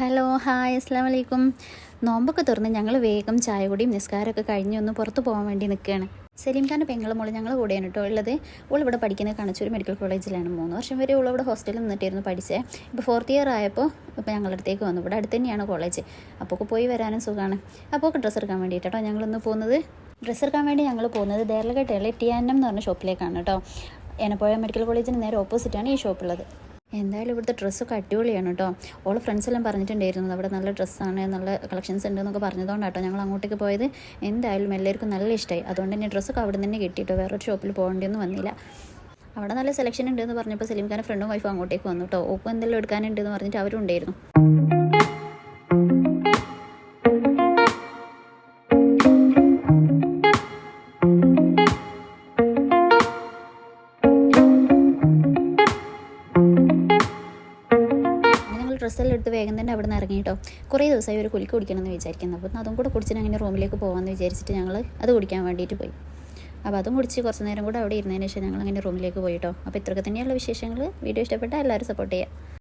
Hello hi അസ്സലാമു അലൈക്കും. നോമ്പൊക്കെ തുറന്ന് ഞങ്ങൾ വേഗം ചായ കുടിയും നിസ്കാരമൊക്കെ കഴിഞ്ഞ് ഒന്ന് പുറത്ത് പോകാൻ വേണ്ടി നിൽക്കുകയാണ്. സലീം ഖാൻ്റെ പെങ്ങളും മോള് ഞങ്ങൾ കൂടെയാണ് കേട്ടോ ഉള്ളത്. ഇവിടെ പഠിക്കുന്നത് കണച്ചൂർ മെഡിക്കൽ കോളേജിലാണ്. 3 വർഷം വരെ ഇവിടെ ഹോസ്റ്റലിൽ നിന്നിട്ടായിരുന്നു പഠിച്ചത്. ഇപ്പോൾ 4th ഇയർ ആയപ്പോൾ ഞങ്ങളുടെ അടുത്തേക്ക് വന്നു. ഇവിടെ അടുത്ത് തന്നെയാണ് കോളേജ്. അപ്പോൾ പോയി വരാനും സുഖമാണ്. അപ്പോൾ ഡ്രസ്സ് എടുക്കാൻ വേണ്ടിയിട്ടോ ഞങ്ങളിന്ന് പോകുന്നത്. ഡ്രസ്സ് എടുക്കാൻ വേണ്ടി ഞങ്ങൾ പോകുന്നത് ദേർലഘട്ടയിലെ ടിയാനം എന്ന് പറഞ്ഞ ഷോപ്പിലേക്കാണ് കേട്ടോ. എനപ്പോഴ മെഡിക്കൽ കോളേജിന് നേരെ ഓപ്പോസിറ്റാണ് ഈ ഷോപ്പുള്ളത്. എന്തായാലും ഇവിടുത്തെ ഡ്രസ്സൊക്കെ അടിപൊളിയാണ് കേട്ടോ. ഓൾ ഫ്രണ്ട്സ് എല്ലാം പറഞ്ഞിട്ടുണ്ടായിരുന്നു അവിടെ നല്ല ഡ്രസ്സാണ്, നല്ല കളക്ഷൻസ് ഉണ്ട് എന്നൊക്കെ പറഞ്ഞതുകൊണ്ടാട്ടോ ഞങ്ങൾ അങ്ങോട്ടേക്ക് പോയത്. എന്തായാലും എല്ലാവർക്കും നല്ല ഇഷ്ടമായി. അതുകൊണ്ട് തന്നെ ഡ്രസ്സൊക്കെ അവിടെ നിന്ന് കിട്ടിയിട്ടോ. വേറൊരു ഷോപ്പിൽ പോകേണ്ടിയൊന്നും വന്നില്ല. അവിടെ നല്ല സെലക്ഷൻ ഉണ്ടെന്ന് പറഞ്ഞപ്പോൾ സലീം ഖാൻ്റെ ഫ്രണ്ടും വൈഫും അങ്ങോട്ടേക്ക് വന്നു കേട്ടോ. ഓക്കും എന്തെങ്കിലും എടുക്കാനുണ്ടെന്ന് പറഞ്ഞിട്ട് അവരും ഉണ്ടായിരുന്നു. ഡ്രസ്സെല്ലാം എടുത്ത് വേഗം തന്നെ അവിടെ നിന്ന് ഇറങ്ങി കേട്ടോ. കുറേ ദിവസമായി ഒരു കുലിക്ക് കുടിക്കണമെന്ന് വിചാരിക്കുന്നു. അപ്പോൾ അതും കൂടെ കുടിച്ചിട്ട് അങ്ങനെ റൂമിലേക്ക് പോകാമെന്ന് വിചാരിച്ചിട്ട് ഞങ്ങൾ അത് കുടിക്കാൻ വേണ്ടിയിട്ട് പോയി. അപ്പോൾ അതും കുടിച്ച് കുറച്ച് നേരം കൂടെ അവിടെ ഇരുന്നതിന് ശേഷം ഞങ്ങൾ അങ്ങനെ റൂമിലേക്ക് പോയി കേട്ടോ. അപ്പോൾ ഇത്രയൊക്കെ തന്നെയുള്ള വിശേഷങ്ങൾ. വീഡിയോ ഇഷ്ടപ്പെട്ടാൽ എല്ലാവരും സപ്പോർട്ട് ചെയ്യുക.